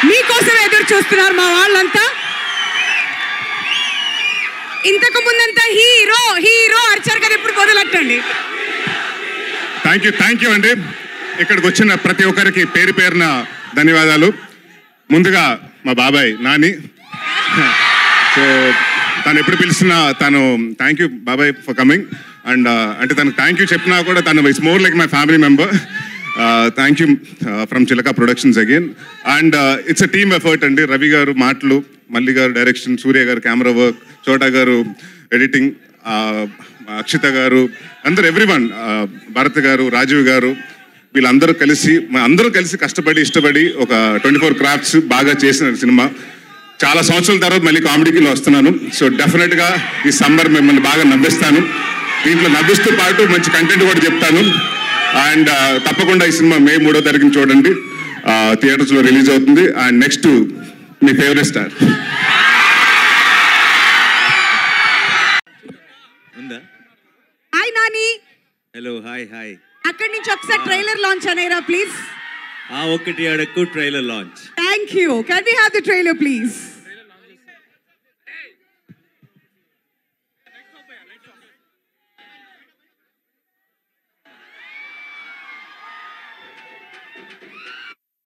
మీకోసం ఎదురు చూస్తున్నారు మా వాళ్ళంతా. ఇంతకు ముందంతా హీరో హీరో అర్చారు కదా, ఇప్పుడు మొదలెట్టండి. థ్యాంక్ యూ అండి. ఇక్కడికి వచ్చిన ప్రతి ఒక్కరికి పేరు పేరున ధన్యవాదాలు. ముందుగా మా బాబాయ్ నాని. సో తను ఎప్పుడు పిలిచినా తను థ్యాంక్ యూ బాబాయ్ ఫర్ కమింగ్. అండ్ అంటే తనకు థ్యాంక్ యూ చెప్పినా కూడా తను it's more like my family member. Thank you from Chilaka productions again. And it's a team effort అండి. రవి గారు మాటలు, మల్లి గారు డైరెక్షన్, సూర్య గారు కెమెరా వర్క్, చోటా గారు ఎడిటింగ్, అక్షిత గారు, అందరు ఎవ్రీవన్, భరత్ గారు, రాజీవ్ గారు, వీళ్ళందరూ కలిసి కష్టపడి ఇష్టపడి ఒక 24 క్రాఫ్ట్స్ బాగా చేసిన సినిమా. చాలా సంవత్సరాల తర్వాత మళ్ళీ కామెడీకి వస్తున్నాను. సో డెఫినెట్గా ఈ సమ్మర్ మిమ్మల్ని బాగా నవ్విస్తాను. దీంట్లో నవ్విస్తూ పాటు మంచి కంటెంట్ కూడా చెప్తాను. అండ్ తప్పకుండా ఈ సినిమా May 3వ తారీఖున చూడండి, థియేటర్స్లో రిలీజ్ అవుతుంది. అండ్ నెక్స్ట్ మీ favourite star. Hi Nani. Hello, hi. అక్కడి నుంచి ఒకసారి ట్రైలర్ లాంచ్ అనేరా ప్లీజ్. ఒకటి అడక్కు trailer launch. Thank you. Can we have the trailer please?